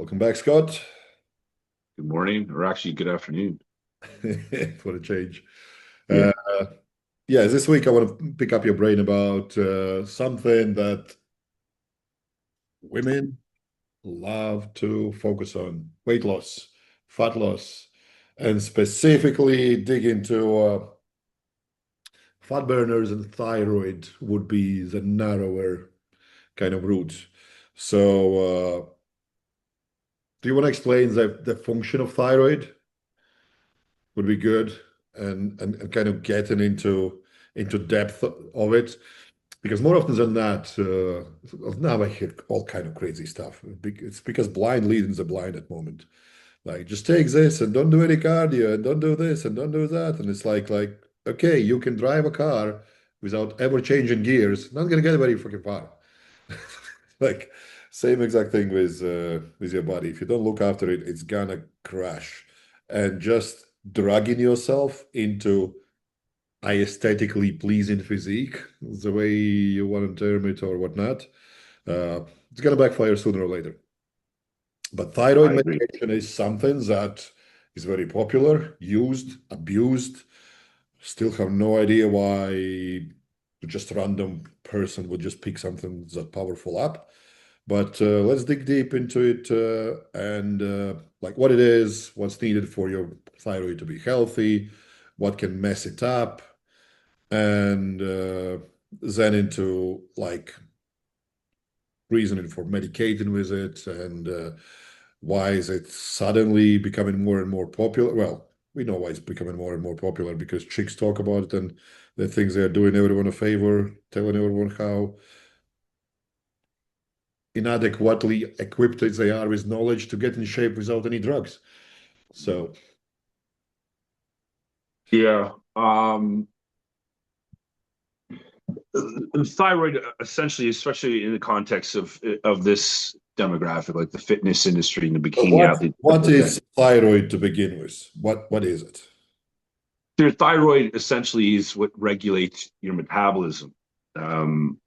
Welcome back, Scott, Good morning, or actually good afternoon. for a change. Yeah. Uh, yeah, this week I want to pick up your brain about something that women love to focus on: weight loss, fat loss, and specifically dig into fat burners and thyroid would be the narrower kind of route. So, do you want to explain the function of thyroid? Would be good, and kind of getting into depth of it, because more often than not, now I hear all kind of crazy stuff. It's because blind leading the blind at the moment. Like, just take this and don't do any cardio and don't do this and don't do that, and it's like, okay, you can drive a car without ever changing gears, not gonna get very fucking far. Like, same exact thing with your body. If you don't look after it, it's gonna crash. And just dragging yourself into aesthetically pleasing physique, the way you want to term it or whatnot, it's gonna backfire sooner or later. But thyroid I agree. medication is something that is very popular, used, abused. Still have no idea why just a random person would just pick something that powerful up. But let's dig deep into it, and like what it is, what's needed for your thyroid to be healthy, what can mess it up, and then into like reasoning for medicating with it, and why is it suddenly becoming more and more popular? Well, we know why it's becoming more and more popular because chicks talk about it and the things they are doing everyone a favor, telling everyone how inadequately equipped they are with knowledge to get in shape without any drugs. So, Yeah. Thyroid essentially, especially in the context of this demographic, like the fitness industry and the so bikini athlete, stuff what like that. is thyroid to begin with? What is it? Your thyroid essentially is what regulates your metabolism. Um,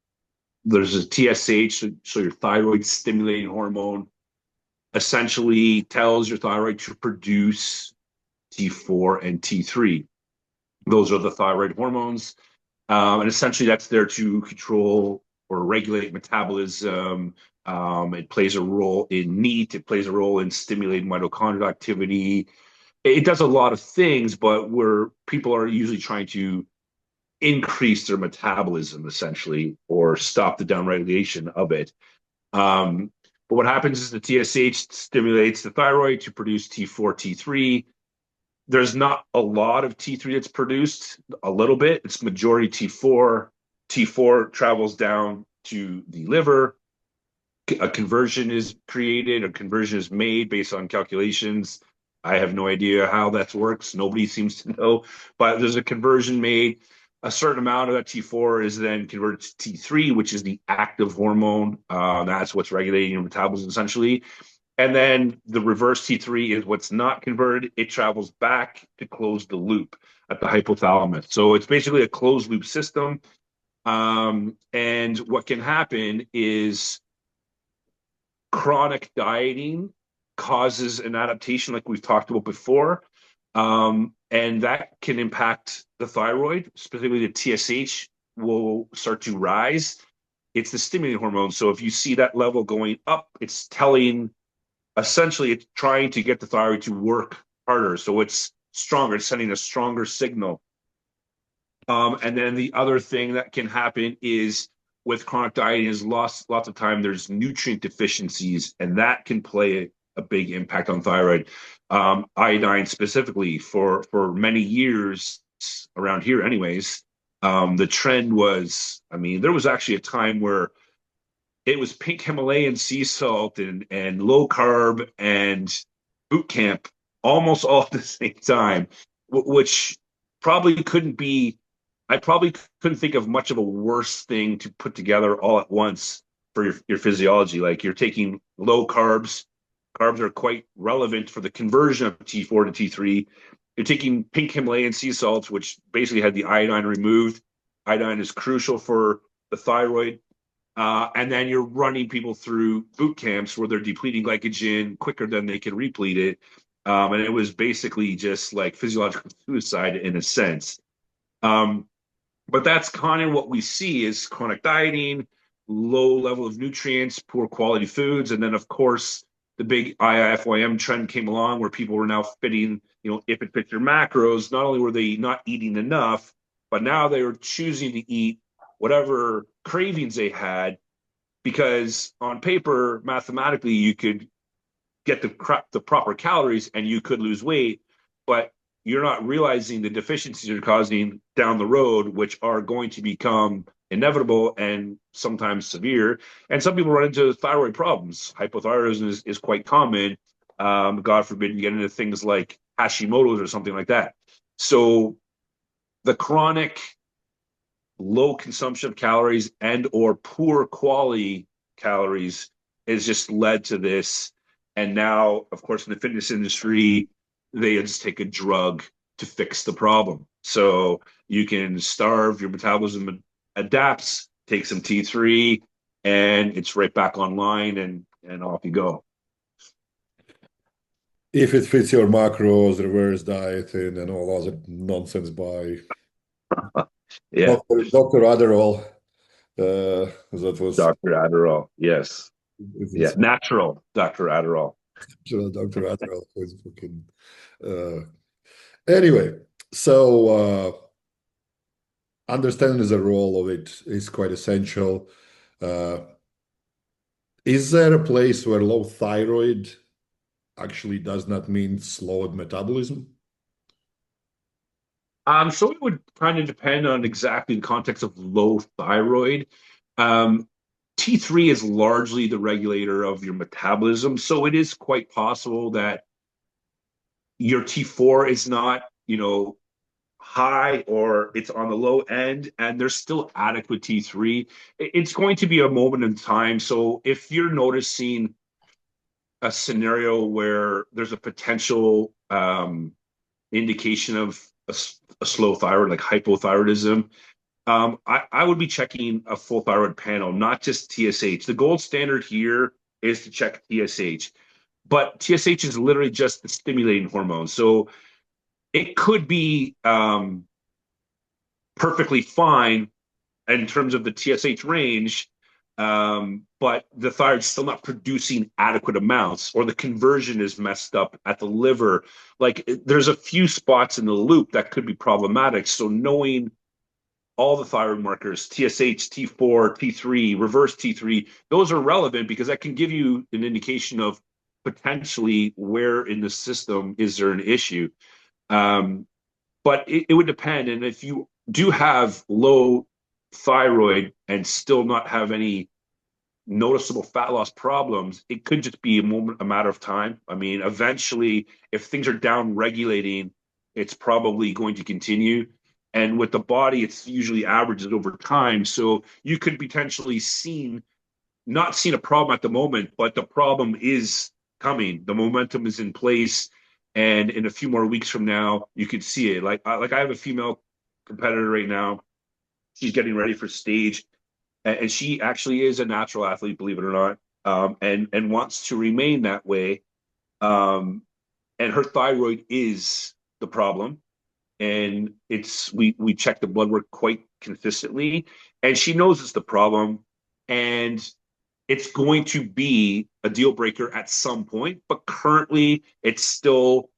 there's a TSH, so your thyroid stimulating hormone, essentially tells your thyroid to produce T4 and T3. Those are the thyroid hormones. And essentially, that's there to control or regulate metabolism. It plays a role in NEAT. It plays a role in stimulating mitochondrial activity. It does a lot of things, but where people are usually trying to increase their metabolism, essentially, or stop the downregulation of it. But what happens is the TSH stimulates the thyroid to produce T4, T3. There's not a lot of T3 that's produced, a little bit. It's majority T4. T4 travels down to the liver. A conversion is created, a conversion is made based on calculations. I have no idea how that works. Nobody seems to know, but there's a conversion made. A certain amount of that T4 is then converted to T3, which is the active hormone. That's what's regulating your metabolism essentially. And then the reverse T3 is what's not converted. It travels back to close the loop at the hypothalamus. So it's basically a closed loop system. And what can happen is chronic dieting causes an adaptation, like we've talked about before. And that can impact the thyroid, specifically the TSH will start to rise. It's the stimulating hormone. So if you see that level going up, it's telling essentially it's trying to get the thyroid to work harder. So it's stronger, it's sending a stronger signal. And then the other thing that can happen is with chronic dieting is lots of time there's nutrient deficiencies, and that can play a big impact on thyroid. Iodine specifically for many years around here, anyways. The trend was, I mean, there was actually a time where it was pink Himalayan sea salt and low carb and boot camp almost all at the same time, which probably couldn't be. I probably couldn't think of much of a worse thing to put together all at once for your physiology. Like you're taking low carbs. Carbs are quite relevant for the conversion of T4 to T3. You're taking pink Himalayan sea salts, which basically had the iodine removed. Iodine is crucial for the thyroid And then you're running people through boot camps where they're depleting glycogen quicker than they can replete it. And it was basically just like physiological suicide in a sense. Um, but that's kind of what we see is chronic dieting, low level of nutrients, poor quality foods, and then of course the big IIFYM trend came along where people were now fitting, if it fits your macros, not only were they not eating enough, but now they were choosing to eat whatever cravings they had because on paper, mathematically, you could get the proper calories and you could lose weight, but you're not realizing the deficiencies you're causing down the road, which are going to become inevitable and sometimes severe. And some people run into thyroid problems. Hypothyroidism is quite common. God forbid you get into things like Hashimoto's or something like that. So the chronic low consumption of calories and or poor quality calories has just led to this. And now, of course, in the fitness industry, they just take a drug to fix the problem. So you can starve, your metabolism adapts, take some T3, and it's right back online and off you go. If it fits your macros, reverse dieting, and all other nonsense by Yeah. Dr. Adderall. That was Dr. Adderall. Yes. Yeah. it's Natural Dr. Adderall. Dr. Adderall was fucking. Uh, anyway, so understanding the role of it is quite essential. Uh, is there a place where low thyroid actually does not mean slowed metabolism? So it would kind of depend on exactly the context of low thyroid. Um, T3 is largely the regulator of your metabolism, so it is quite possible that your T4 is not, high or it's on the low end and there's still adequate T3. It's going to be a moment in time. So if you're noticing a scenario where there's a potential indication of a slow thyroid, like hypothyroidism, I would be checking a full thyroid panel, not just TSH. The gold standard here is to check TSH, but TSH is literally just the stimulating hormone. So it could be perfectly fine in terms of the TSH range, but the thyroid's still not producing adequate amounts, or the conversion is messed up at the liver. Like there's a few spots in the loop that could be problematic. So knowing all the thyroid markers, TSH, T4, T3, reverse T3, those are relevant because that can give you an indication of potentially where in the system is there an issue. Um, but it would depend. And if you do have low thyroid and still not have any noticeable fat loss problems, it could just be a matter of time. I mean, eventually, if things are down regulating, it's probably going to continue. And with the body, it's usually averages over time. So you could potentially not seen a problem at the moment, but the problem is coming. The momentum is in place, and in a few more weeks from now, you could see it. Like I have a female competitor right now. She's getting ready for stage, and she actually is a natural athlete, believe it or not, and wants to remain that way. Um, and her thyroid is the problem, and we check the blood work quite consistently, and she knows it's the problem, and it's going to be a deal breaker at some point, but currently it's still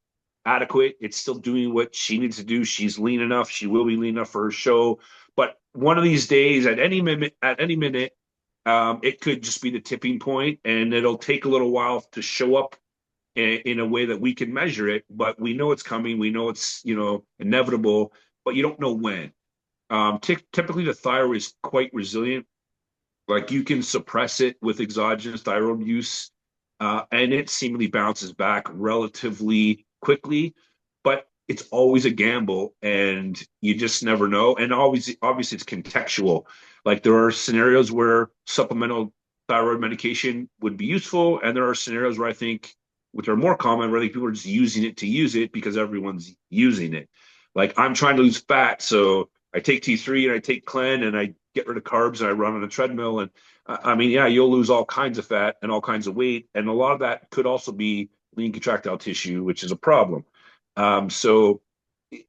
adequate. It's still doing what she needs to do. She's lean enough. She will be lean enough for her show. But one of these days, at any minute, it could just be the tipping point, and it'll take a little while to show up in a way that we can measure it. But we know it's coming. We know it's inevitable, but you don't know when. Typically, the thyroid is quite resilient. Like you can suppress it with exogenous thyroid use, and it seemingly bounces back relatively quickly. But it's always a gamble, and you just never know. And obviously, it's contextual. Like there are scenarios where supplemental thyroid medication would be useful, and there are scenarios where I think, which are more common, where I think people are just using it to use it because everyone's using it. Like I'm trying to lose fat, so I take T3 and I take Clen and I get rid of carbs and I run on a treadmill. And I mean, yeah, you'll lose all kinds of fat and all kinds of weight. And a lot of that could also be lean contractile tissue, which is a problem. So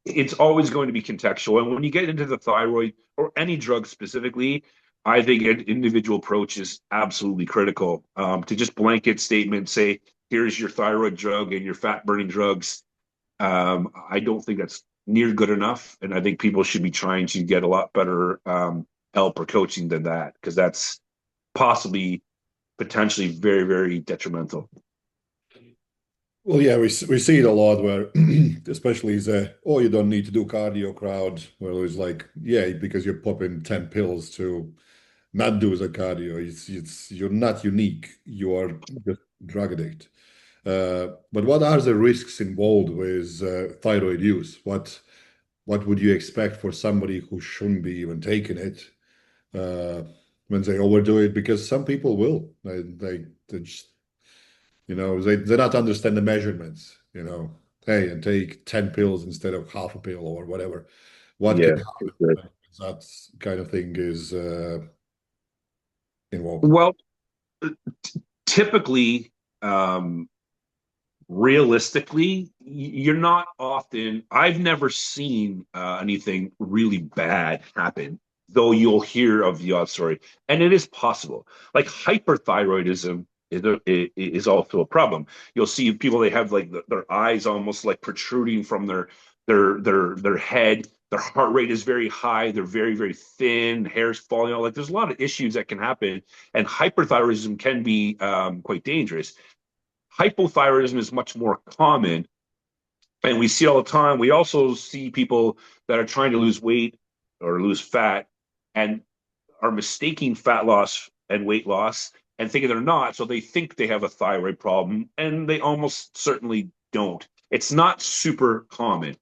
it's always going to be contextual. And when you get into the thyroid or any drug specifically, I think an individual approach is absolutely critical. To just blanket statement, say, here's your thyroid drug and your fat burning drugs. I don't think that's near good enough. And I think people should be trying to get a lot better help or coaching than that, because that's possibly potentially very, very detrimental. Well, yeah, we see it a lot where, especially the, oh, you don't need to do cardio crowd, where it's like, yeah, because you're popping 10 pills to not do the cardio. It's you're not unique. You are just drug addict. But what are the risks involved with thyroid use? What would you expect for somebody who shouldn't be even taking it uh, when they overdo it? Because some people will. They just, they not understand the measurements, Hey, and take 10 pills instead of half a pill or whatever. What can Yeah. happen when that kind of thing is involved? Well, typically, um, realistically, you're not often, I've never seen anything really bad happen, though you'll hear of the odd story. And it is possible. Like hyperthyroidism is also a problem. You'll see people, they have like their eyes almost like protruding from their head. Their heart rate is very high. They're very, very thin. Hair's falling out. Like there's a lot of issues that can happen, and hyperthyroidism can be quite dangerous. Hypothyroidism is much more common, and we see it all the time. We also see people that are trying to lose weight or lose fat and are mistaking fat loss and weight loss and thinking they're not. So they think they have a thyroid problem, and they almost certainly don't. It's not super common.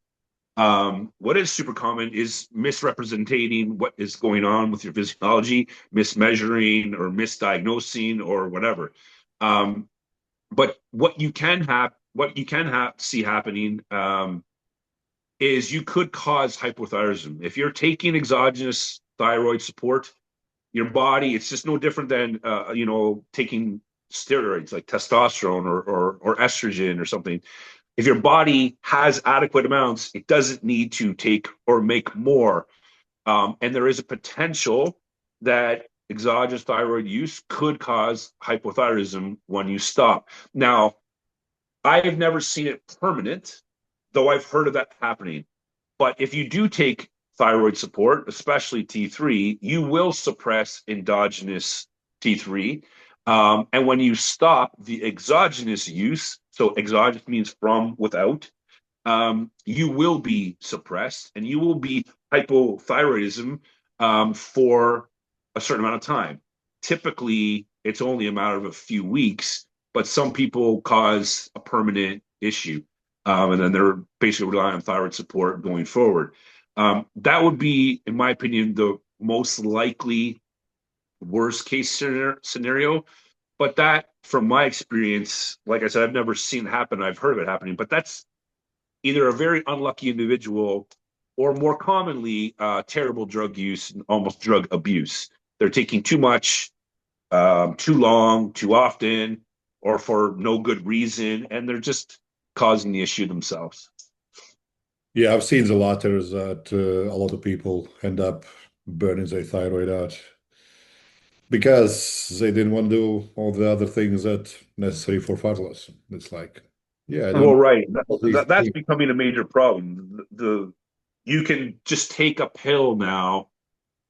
What is super common is misrepresenting what is going on with your physiology, mismeasuring or misdiagnosing or whatever. Um, but what you can see happening is you could cause hypothyroidism if you're taking exogenous thyroid support. Your body, it's just no different than taking steroids like testosterone or estrogen or something. If your body has adequate amounts, it doesn't need to take or make more. And there is a potential that exogenous thyroid use could cause hypothyroidism when you stop. Now, I have never seen it permanent, though I've heard of that happening. But if you do take thyroid support, especially T3, you will suppress endogenous T3. And when you stop the exogenous use, so exogenous means from without, you will be suppressed and you will be hypothyroidism for a certain amount of time. Typically, it's only a matter of a few weeks, but some people cause a permanent issue. And then they're basically relying on thyroid support going forward. That would be, in my opinion, the most likely worst case scenario. But that, from my experience, like I said, I've never seen it happen. I've heard of it happening, but that's either a very unlucky individual or more commonly terrible drug use and almost drug abuse. They're taking too much, too long, too often, or for no good reason, and they're just causing the issue themselves. Yeah, I've seen the latter is that a lot of people end up burning their thyroid out because they didn't want to do all the other things that necessary for fat loss. It's like, yeah, I Well, don't right. do all these That's things. becoming a major problem. You can just take a pill now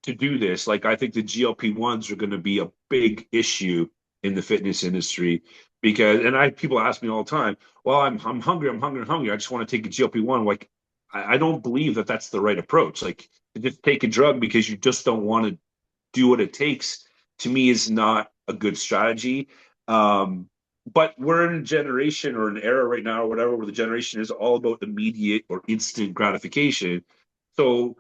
to do this. Like I think the GLP-1s are going to be a big issue in the fitness industry because, and people ask me all the time, well, I'm hungry, I'm hungry. I just want to take a GLP-1. Like I don't believe that that's the right approach. Like to just take a drug because you just don't want to do what it takes, to me, is not a good strategy. Um, but we're in a generation or an era right now or whatever where the generation is all about immediate or instant gratification. So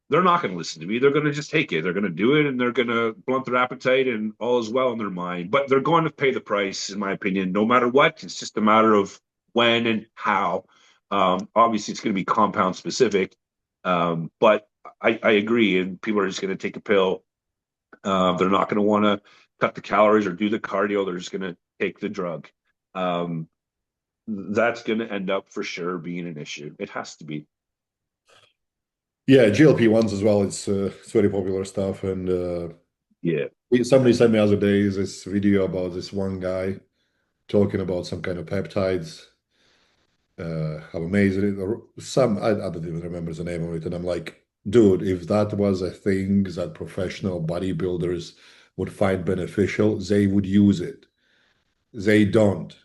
they're not going to listen to me. They're going to just take it. They're going to do it and they're going to blunt their appetite and all is well in their mind. But they're going to pay the price, in my opinion, no matter what. It's just a matter of when and how. Obviously, it's going to be compound specific. But I agree. And people are just going to take a pill They're not going to want to cut the calories or do the cardio. They're just going to take the drug. Um, that's going to end up for sure being an issue. It has to be. Yeah, GLP-1s as well. It's very popular stuff. And Yeah. somebody sent me the other day this video about this one guy talking about some kind of peptides. How amazing it, or some I don't even remember the name of it. And I'm like, dude, if that was a thing that professional bodybuilders would find beneficial, they would use it. They don't.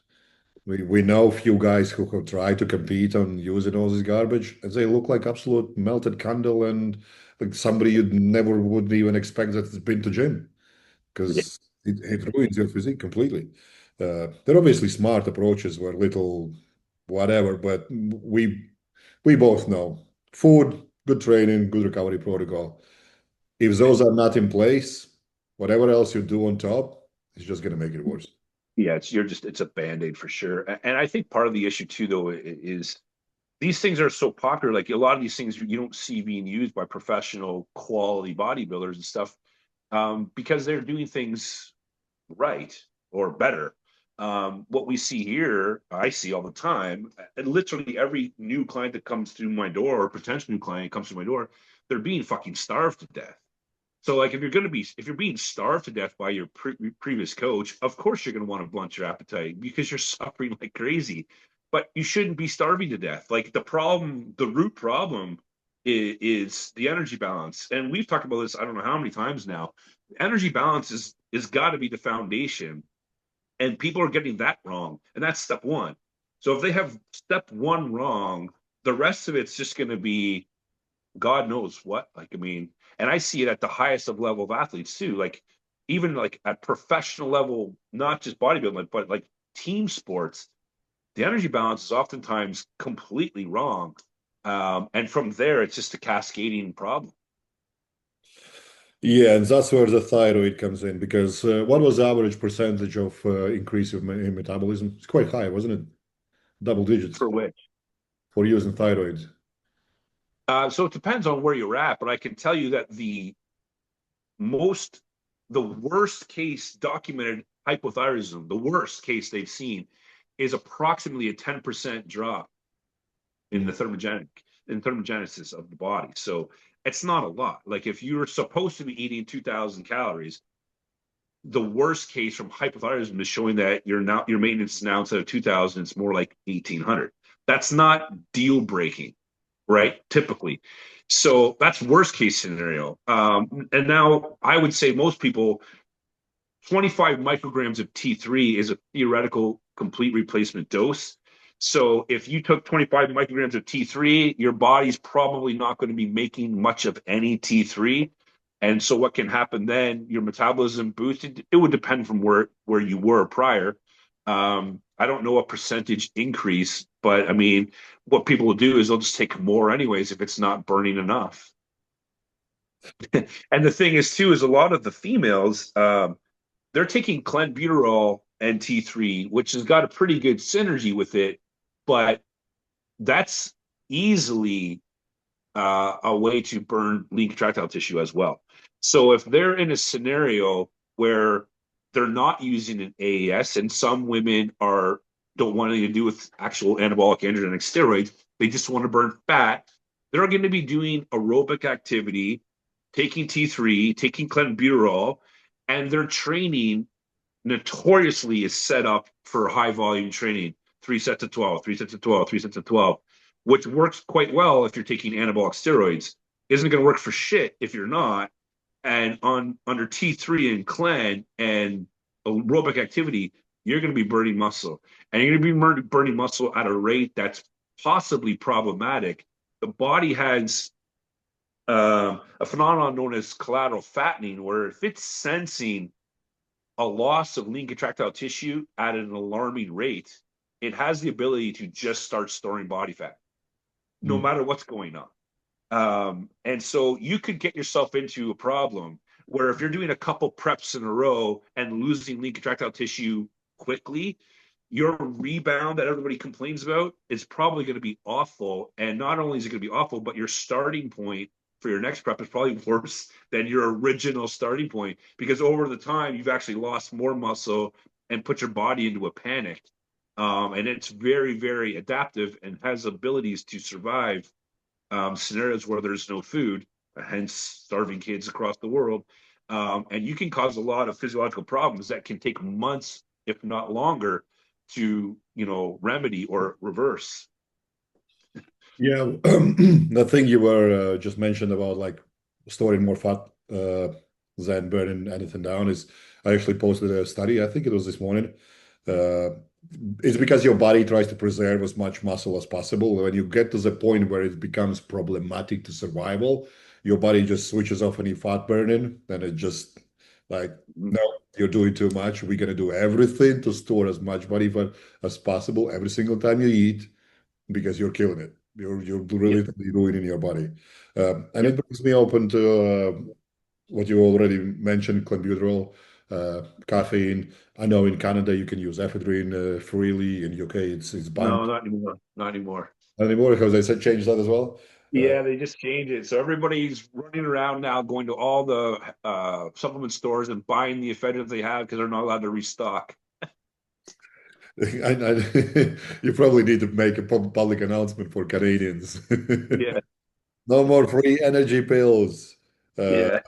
We know a few guys who have tried to compete on using all this garbage, and they look like absolute melted candle and like somebody you'd never would even expect that has been to gym Yeah. because it ruins your physique completely. They're obviously smart approaches where little whatever, but we both know food, good training, good recovery protocol. If those are not in place, whatever else you do on top is just going to make it worse. Yeah, it's a band-aid for sure. And I think part of the issue too, though, is these things are so popular. Like a lot of these things you don't see being used by professional quality bodybuilders and stuff, because they're doing things right or better. What we see here, I see all the time, and literally every new client that comes through my door or potential new client comes through my door, they're being fucking starved to death. So, like, if you're being starved to death by your previous coach, of course you're going to want to blunt your appetite because you're suffering like crazy. But you shouldn't be starving to death. Like the root problem is the energy balance, and we've talked about this. I don't know how many times now. Energy balance is got to be the foundation, and people are getting that wrong, and that's step one. So if they have step one wrong, the rest of it's just going to be God knows what. Like, I mean, and I see it at the highest of level of athletes too. Like, even like at professional level, not just bodybuilding, but like team sports, the energy balance is oftentimes completely wrong. And from there, it's just a cascading problem. Yeah, and that's where the thyroid comes in because what was the average percentage of increase in metabolism? It's quite high, wasn't it? Double digits For which, for using thyroid. so it depends on where you're at, but I can tell you that most, the worst case documented hypothyroidism, the worst case they've seen is approximately a 10% drop in the Mm. thermogenesis of the body. So it's not a lot. Like if you're supposed to be eating 2,000 calories, the worst case from hypothyroidism is showing that your maintenance is now instead of 2,000, it's more like 1,800. That's not deal breaking, right? Typically. So that's worst case scenario. And now I would say most people, 25 micrograms of T3 is a theoretical complete replacement dose. So if you took 25 micrograms of T3, your body's probably not going to be making much of any T3. And so what can happen then, your metabolism boosted, it would depend from where you were prior. I don't know a percentage increase, but I mean, what people will do is they'll just take more anyways if it's not burning enough. And the thing is too, is a lot of the females, they're taking clenbuterol and T3, which has got a pretty good synergy with it, but that's easily a way to burn lean contractile tissue as well. So if they're in a scenario where they're not using an AAS, and some women are don't want anything to do with actual anabolic androgenic steroids, they just want to burn fat. They're going to be doing aerobic activity, taking T3, taking clenbuterol, and their training notoriously is set up for high volume training, 3 sets of 12, 3 sets of 12, 3 sets of 12, which works quite well if you're taking anabolic steroids. Isn't going to work for shit if you're not. And on under T3 and clen and aerobic activity, you're going to be burning muscle, and you're going to be burning muscle at a rate that's possibly problematic. The body has a phenomenon known as collateral fattening, where if it's sensing a loss of lean contractile tissue at an alarming rate, it has the ability to just start storing body fat, no Mm. matter what's going on. And so you could get yourself into a problem where if you're doing a couple preps in a row and losing lean contractile tissue quickly, your rebound that everybody complains about is probably going to be awful. And not only is it going to be awful, but your starting point for your next prep is probably worse than your original starting point, because over the time you've actually lost more muscle and put your body into a panic. And it's very, very adaptive and has abilities to survive scenarios where there's no food, hence starving kids across the world. And you can cause a lot of physiological problems that can take months, if not longer, to remedy or reverse. Yeah, the thing you were just mentioned about like storing more fat than burning anything down is I actually posted a study, I think it was this morning. Uh, it's because your body tries to preserve as much muscle as possible. When you get to the point where it becomes problematic to survival, your body just switches off any fat burning, and it just like, no, you're doing too much. We're gonna do everything to store as much body fat as possible every single time you eat because you're killing it. You're Yeah, really ruining your body. And yeah. it brings me open to what you already mentioned, clenbuterol, caffeine. I know in Canada you can use ephedrine freely. In UK it's No, banned. not anymore. Not anymore. Not anymore because they said change that as well. Uh, Yeah, they just changed it. So everybody's running around now, going to all the supplement stores and buying the ephedrine they have because they're not allowed to restock. you probably need to make a public announcement for Canadians. Yeah, No more free energy pills. Uh, yeah.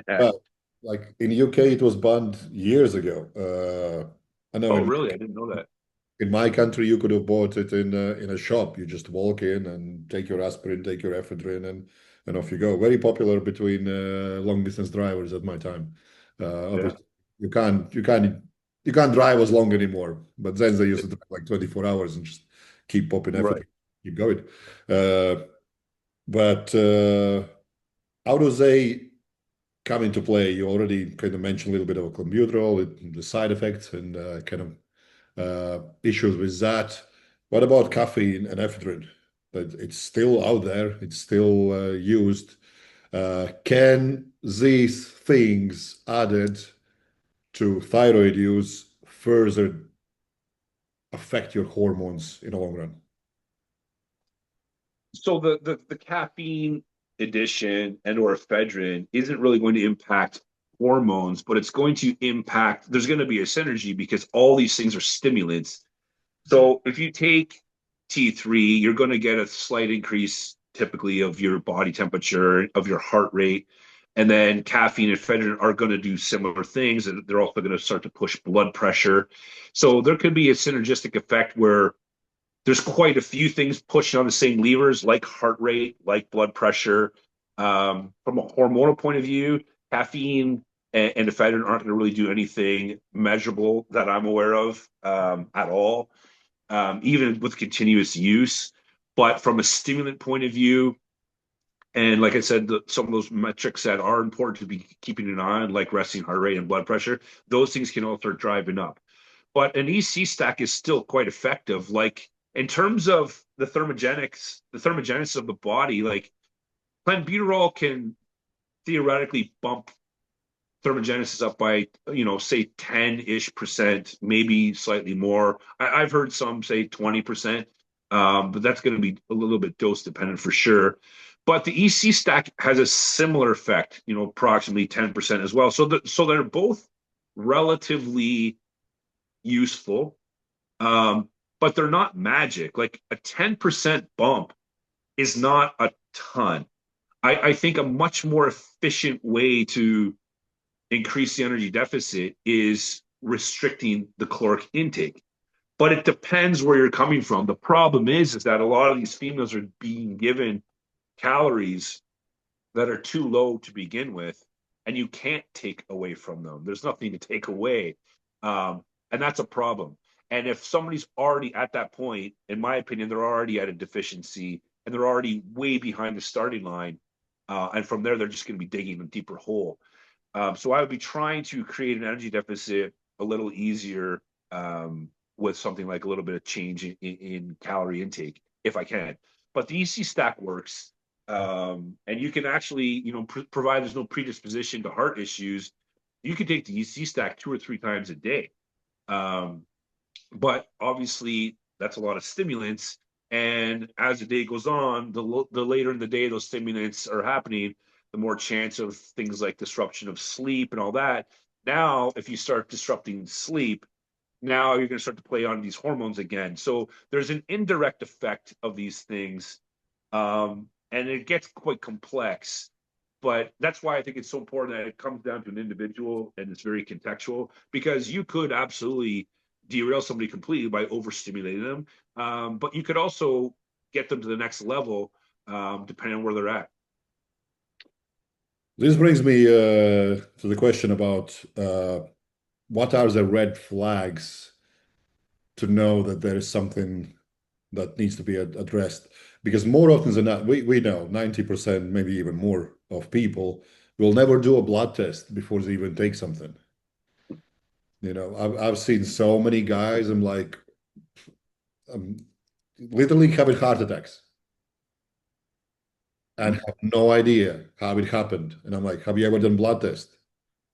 Well, like in UK, it was banned years ago. I know Oh, really? I didn't know that. in my country, you could have bought it in a shop. You just walk in and take your aspirin, take your ephedrine, and off you go. Very popular between long distance drivers at my time. Yeah, Obviously, you can't drive as long anymore. But then they used to drive like 24 hours and just keep popping right. ephedrine, keep going. Uh, but how do they come into play? You already kind of mentioned a little bit of clenbuterol, the side effects and kind of issues with that. What about caffeine and ephedrine? That it's still out there, it's still used. Can these things added to thyroid use further affect your hormones in the long run? So the caffeine addition and or ephedrine isn't really going to impact hormones, but it's going to impact. There's going to be a synergy because all these things are stimulants. So if you take T3, you're going to get a slight increase typically of your body temperature, of your heart rate. And then caffeine and ephedrine are going to do similar things. And they're also going to start to push blood pressure. So there could be a synergistic effect where there's quite a few things pushing on the same levers, like heart rate, like blood pressure. From a hormonal point of view, caffeine and ephedrine aren't going to really do anything measurable that I'm aware of at all, even with continuous use. But from a stimulant point of view, and like I said, some of those metrics that are important to be keeping an eye on, like resting heart rate and blood pressure, those things can all start driving up. But an EC stack is still quite effective. Like in terms of the thermogenesis of the body, like clenbuterol can theoretically bump thermogenesis up by, say 10-ish%, maybe slightly more. I've heard some say 20%, but that's going to be a little bit dose dependent for sure. But the EC stack has a similar effect, approximately 10% as well. So they're both relatively useful, but they're not magic. Like a 10% bump is not a ton. I think a much more efficient way to increase the energy deficit is restricting the caloric intake. But it depends where you're coming from. The problem is that a lot of these females are being given calories that are too low to begin with, and you can't take away from them. There's nothing to take away. And that's a problem. And if somebody's already at that point, in my opinion, they're already at a deficiency and they're already way behind the starting line. And from there, they're just going to be digging a deeper hole. So I would be trying to create an energy deficit a little easier with something like a little bit of change in calorie intake, if I can. But the EC stack works, and you can actually, provide there's no predisposition to heart issues. You can take the EC stack 2 or 3 times a day, but obviously that's a lot of stimulants, And as the day goes on, the later in the day those stimulants are happening, the more chance of things like disruption of sleep and all that. Now, if you start disrupting sleep, now you're going to start to play on these hormones again. So there's an indirect effect of these things, and it gets quite complex. But that's why I think it's so important that it comes down to an individual and it's very contextual, because you could absolutely derail somebody completely by overstimulating them, but you could also get them to the next level, depending on where they're at. This brings me to the question about what are the red flags to know that there is something that needs to be addressed? Because more often than not, we know 90%, maybe even more of people will never do a blood test before they even take something. I've seen so many guys, I'm like, I'm literally having heart attacks and have no idea how it happened. And I'm like, have you ever done blood test?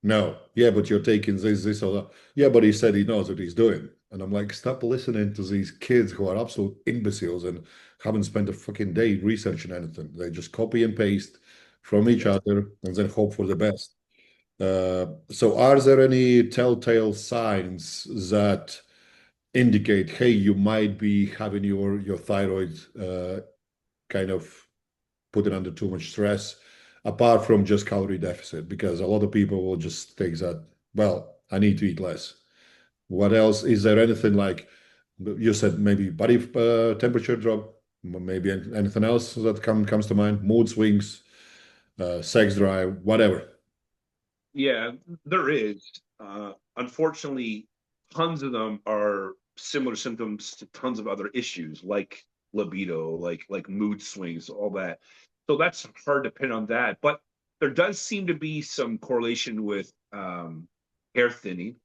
No. Yeah, but you're taking this, or that. Yeah, but he said he knows what he's doing. And I'm like, stop listening to these kids who are absolute imbeciles and haven't spent a fucking day researching anything. They just copy and paste from each Yeah. other and then hope for the best. So are there any telltale signs that indicate, hey, you might be having your thyroid kind of put it under too much stress, apart from just calorie deficit? Because a lot of people will just take that, well, I need to eat less. What else? Is there anything like you said, maybe body temperature drop, maybe anything else that comes to mind? Mood swings, sex drive, whatever. Yeah, there is. Unfortunately, tons of them are similar symptoms to tons of other issues like libido, like mood swings, all that. So that's hard to pin on that. But there does seem to be some correlation with hair thinning.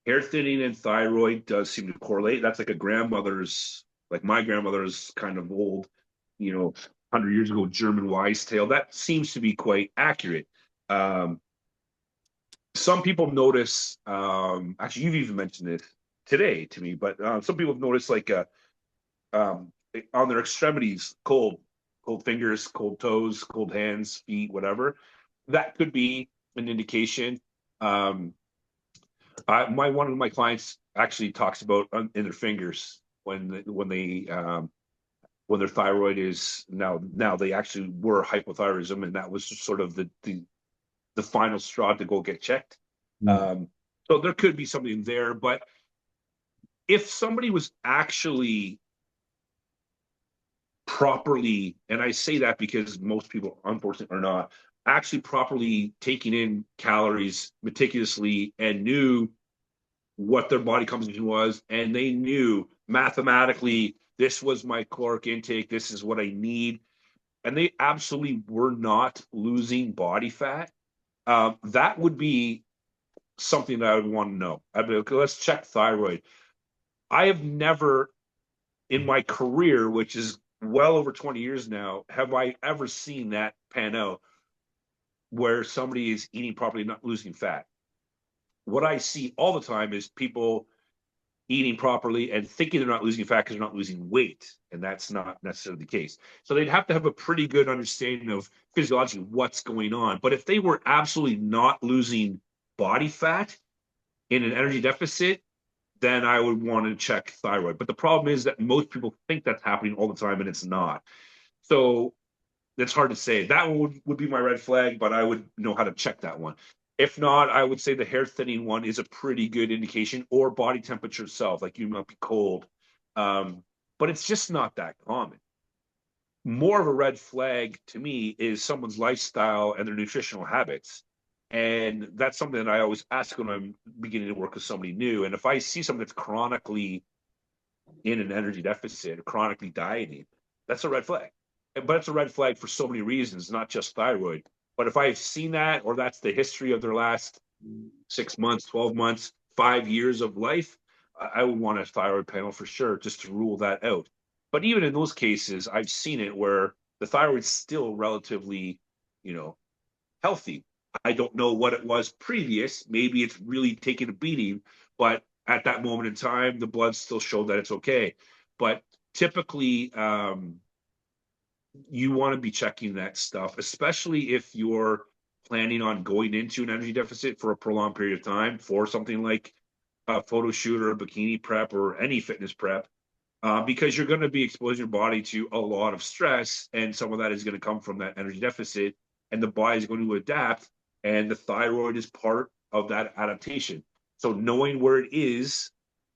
Hair thinning and thyroid does seem to correlate. That's like a grandmother's, like my grandmother's kind of old, 100 years ago German wise tale. That seems to be quite accurate. Um, some people notice, actually you've even mentioned it today to me, but some people have noticed like um, on their extremities, cold fingers, cold toes, cold hands, feet, whatever. That could be an indication. um, one of my clients actually talks about in their fingers when their thyroid is now they actually were hypothyroidism, and that was just sort of the final straw to go get checked. Mm. So there could be something there, but if somebody was actually properly, and I say that because most people, unfortunately, are not actually properly taking in calories meticulously and knew what their body composition was, and they knew mathematically this was my caloric intake, this is what I need, and they absolutely were not losing body fat, that would be something that I would want to know. I'd be like, okay, let's check thyroid. I have never in my career, which is well over 20 years now, have I ever seen that pan out where somebody is eating properly, not losing fat. What I see all the time is people eating properly and thinking they're not losing fat because they're not losing weight. And that's not necessarily the case. So they'd have to have a pretty good understanding of physiologically what's going on. But if they were absolutely not losing body fat in an energy deficit, then I would want to check thyroid. But the problem is that most people think that's happening all the time and it's not. So it's hard to say. That would be my red flag, but I would know how to check that one. If not, I would say the hair thinning one is a pretty good indication, or body temperature itself, like you might be cold. But it's just not that common. More of a red flag to me is someone's lifestyle and their nutritional habits. And that's something that I always ask when I'm beginning to work with somebody new. And if I see someone that's chronically in an energy deficit, chronically dieting, that's a red flag. But it's a red flag for so many reasons, not just thyroid. But if I've seen that, or that's the history of their last 6 months, 12 months, 5 years of life, I would want a thyroid panel for sure, just to rule that out. But even in those cases, I've seen it where the thyroid's still relatively, you know, healthy. I don't know what it was previous. Maybe it's really taken a beating, but at that moment in time, the blood still showed that it's okay. But typically you want to be checking that stuff, especially if you're planning on going into an energy deficit for a prolonged period of time for something like a photo shoot or a bikini prep or any fitness prep, because you're going to be exposing your body to a lot of stress, and some of that is going to come from that energy deficit, and the body is going to adapt, and the thyroid is part of that adaptation. So knowing where it is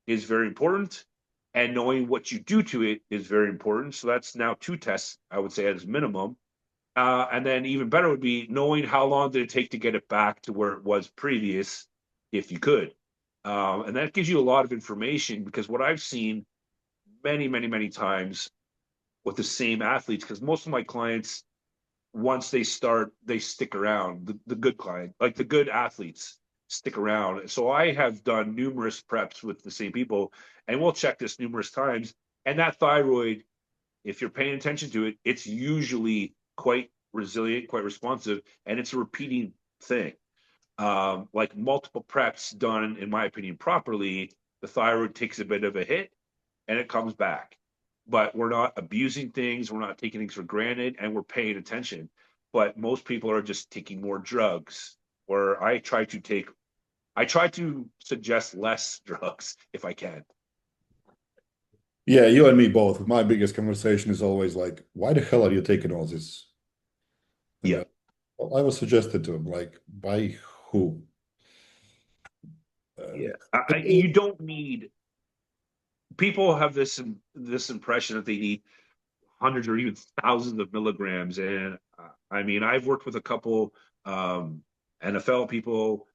very important, and knowing what you do to it is very important. So that's now two tests, I would say, as minimum. And then even better would be knowing how long did it take to get it back to where it was previous, if you could. And that gives you a lot of information, because what I've seen many, many, many times with the same athletes, because most of my clients, once they start, they stick around. The good client, like the good athletes, stick around. So I have done numerous preps with the same people, and we'll check this numerous times. And that thyroid, if you're paying attention to it, it's usually quite resilient, quite responsive, and it's a repeating thing. Like multiple preps done, in my opinion, properly, the thyroid takes a bit of a hit and it comes back. But we're not abusing things, we're not taking things for granted, and we're paying attention. But most people are just taking more drugs. Where I try to suggest less drugs if I can. Yeah, you and me both. My biggest conversation is always like, why the hell are you taking all this? And Yeah, I was suggested to him, like, by who? yeah. To You me, don't need. People have this impression that they need hundreds or even thousands of milligrams. And I mean, I've worked with a couple NFL people,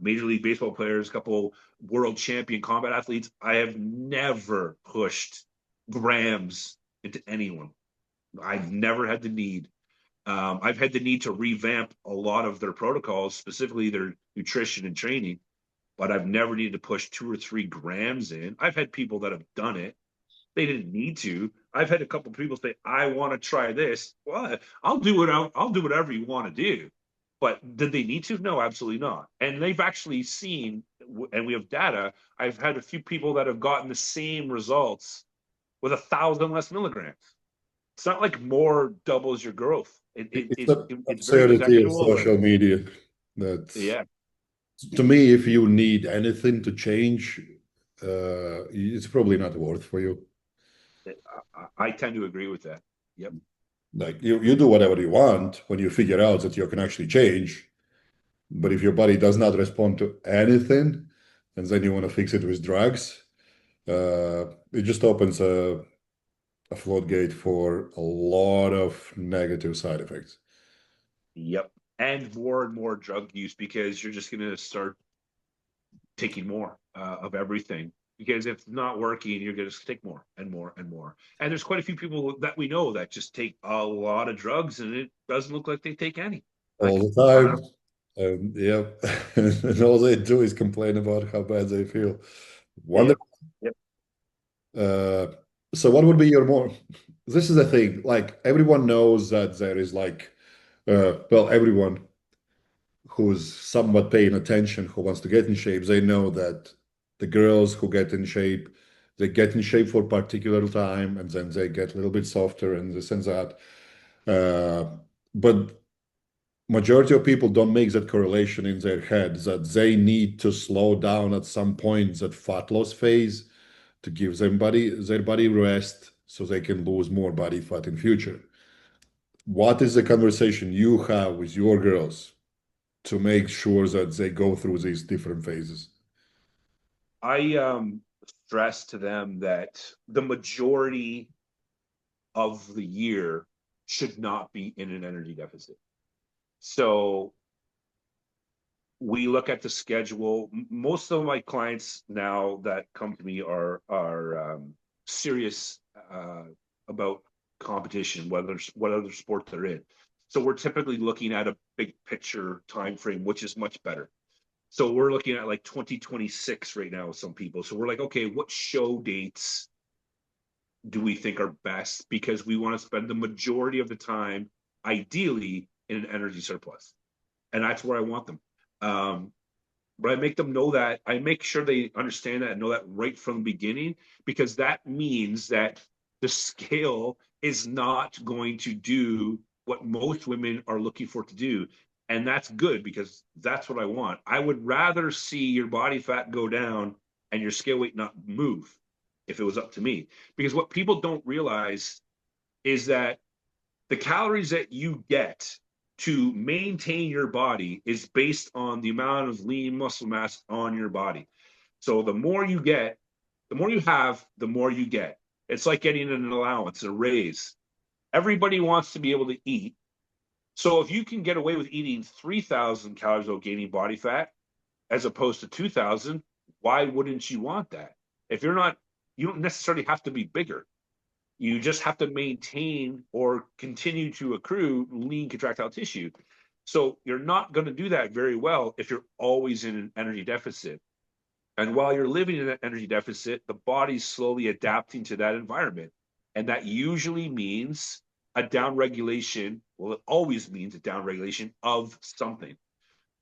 Major League Baseball players, a couple world champion combat athletes. I have never pushed grams into anyone. I've never had the need. I've had the need to revamp a lot of their protocols, specifically their nutrition and training, but I've never needed to push 2 or 3 grams in. I've had people that have done it. They didn't need to. I've had a couple of people say, "I want to try this." Well, I'll do whatever you want to do. But did they need to? No, absolutely not. And they've actually seen, and we have data. I've had a few people that have gotten the same results with 1,000 less milligrams. It's not like more doubles your growth. it's the It's very absurdity of contextual, but social media. That's yeah, to me, if you need anything to change, it's probably not worth for you. I tend to agree with that. Yep. Like you do whatever you want when you figure out that you can actually change. But if your body does not respond to anything, and then you want to fix it with drugs, it just opens a floodgate for a lot of negative side effects. Yep. And more drug use, because you're just going to start taking more of everything. Because if it's not working, you're going to take more and more and more. And there's quite a few people that we know that just take a lot of drugs, and it doesn't look like they take any. Like, All the time. Yeah. And all they do is complain about how bad they feel. yep, Wonderful. yep. Uh, so what would be your more, this is the thing, like everyone knows that there is like, well, everyone who's somewhat paying attention, who wants to get in shape, they know that the girls who get in shape, they get in shape for a particular time and then they get a little bit softer and this and that. But majority of people don't make that correlation in their head that they need to slow down at some point that fat loss phase to give their body rest so they can lose more body fat in future. What is the conversation you have with your girls to make sure that they go through these different phases? I stress to them that the majority of the year should not be in an energy deficit. So we look at the schedule. Most of my clients now that come to me are serious about competition, whether what other sport they're in. So we're typically looking at a big picture time frame, which is much better. So we're looking at like 2026 right now with some people. So we're like, okay, what show dates do we think are best? Because we want to spend the majority of the time, ideally, in an energy surplus, and that's where I want them. Um, but I make them know that. I make sure they understand that and know that right from the beginning, because that means that the scale is not going to do what most women are looking for it to do. And that's good because that's what I want. I would rather see your body fat go down and your scale weight not move if it was up to me. Because what people don't realize is that the calories that you get to maintain your body is based on the amount of lean muscle mass on your body. So the more you get, the more you have, the more you get. It's like getting an allowance, a raise. Everybody wants to be able to eat. So if you can get away with eating 3,000 calories without gaining body fat as opposed to 2,000, why wouldn't you want that? If you're not, you don't necessarily have to be bigger. You just have to maintain or continue to accrue lean contractile tissue. So you're not going to do that very well if you're always in an energy deficit. And while you're living in an energy deficit, the body's slowly adapting to that environment. And that usually means a downregulation. Well, it always means a downregulation of something.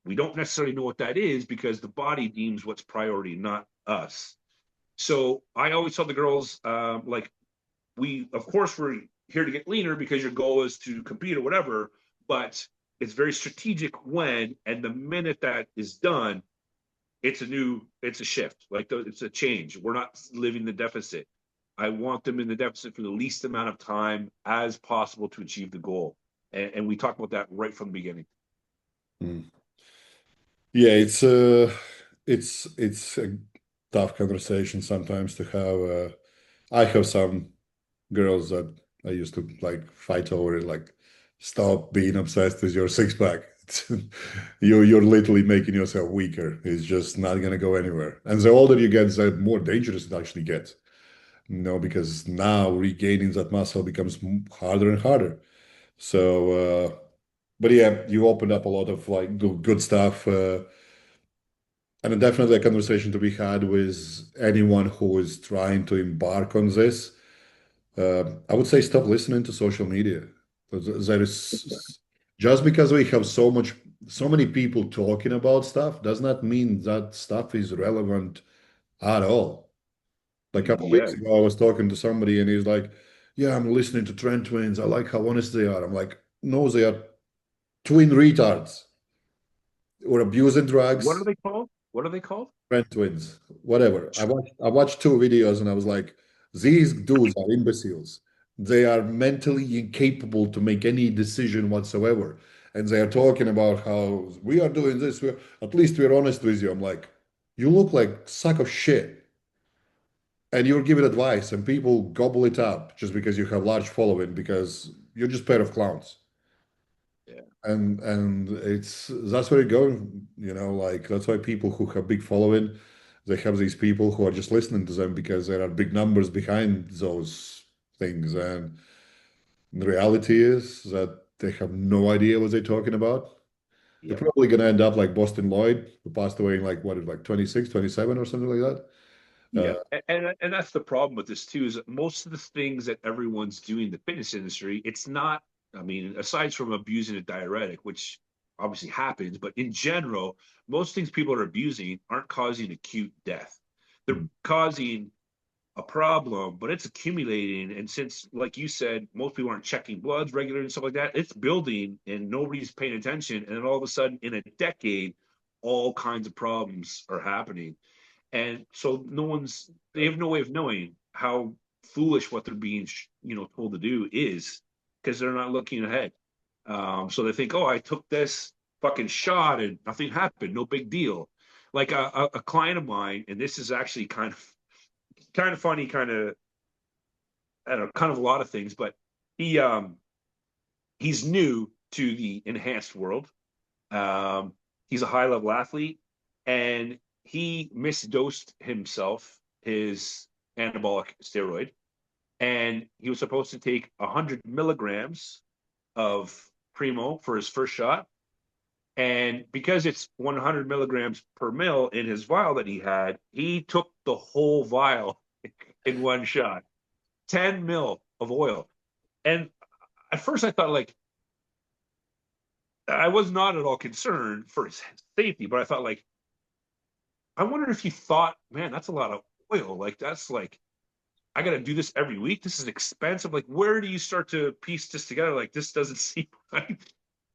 We don't necessarily know what that is because the body deems what's priority, not us. So I always tell the girls, like, we, of course, we're here to get leaner because your goal is to compete or whatever, but it's very strategic when, and the minute that is done, it's a shift. Like it's a change. We're not living the deficit. I want them in the deficit for the least amount of time as possible to achieve the goal. And we talk about that right from the beginning. Mm. Yeah, it's a tough conversation sometimes to have. I have some girls that I used to like fight over it, like stop being obsessed with your six pack. You're literally making yourself weaker. It's just not gonna go anywhere. And the older you get, the more dangerous it actually gets. Because now regaining that muscle becomes harder and harder. So, but yeah, you opened up a lot of like good stuff. And definitely a conversation to be had with anyone who is trying to embark on this. I would say stop listening to social media. There is just because we have so many people talking about stuff does not mean that stuff is relevant at all. Like a couple of Yeah. weeks ago, I was talking to somebody and he's like, "Yeah, I'm listening to Trend Twins. I like how honest they are." I'm like, "No, they are twin retards or abusing What are drugs." they called? What are they called? Trend Twins, whatever. I watched two videos and I was like, these dudes are imbeciles. They are mentally incapable to make any decision whatsoever. And they are talking about how we are doing this. At least we're honest with you. I'm like, you look like sack of shit. And you're giving advice and people gobble it up just because you have large following because you're just a pair of clowns. Yeah. And that's where it going, like that's why people who have big following, they have these people who are just listening to them because there are big numbers behind those things. And the reality is that they have no idea what they're talking about. They're Yep. probably gonna end up like Boston Lloyd, who passed away in like 26, 27 or something like that. Yeah, and that's the problem with this too, is that most of the things that everyone's doing in the fitness industry, it's not, I mean, aside from abusing a diuretic, which obviously happens, but in general, most things people are abusing aren't causing acute death. They're Mm. causing a problem, but it's accumulating. And since, like you said, most people aren't checking bloods regularly and stuff like that, it's building and nobody's paying attention. And then all of a sudden, in a decade, all kinds of problems are happening. And so they have no way of knowing how foolish what they're being told to do is, because they're not looking ahead. So they think, oh, I took this fucking shot and nothing happened, no big deal. Like a client of mine, and this is actually kind of funny, kind of, I don't know, kind of a lot of things, but he he's new to the enhanced world. He's a high level athlete, and he misdosed himself his anabolic steroid, and he was supposed to take 100 milligrams of Primo for his first shot. And because it's 100 milligrams per mil in his vial that he had, he took the whole vial in one shot, 10 mil of oil. And at first I thought, like, I was not at all concerned for his safety, but I thought, like, I wonder if he thought, man, that's a lot of oil. Like, that's like I got to do this every week. This is expensive. Like, where do you start to piece this together? Like, this doesn't seem right.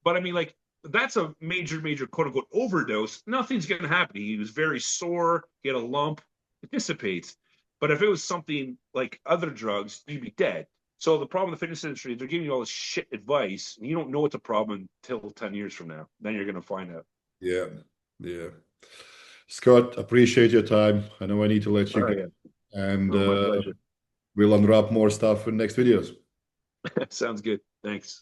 But I mean, like, that's a major, major quote unquote overdose. Nothing's going to happen. He was very sore. He had a lump. It dissipates. But if it was something like other drugs, you'd be dead. So the problem with the fitness industry, they're giving you all this shit advice, and you don't know it's a problem until 10 years from now. Then you're going to find out. Yeah. Yeah. Scott, appreciate your time. I know I need to let you go. And my pleasure. we'll unwrap more stuff in next videos. Sounds good. Thanks.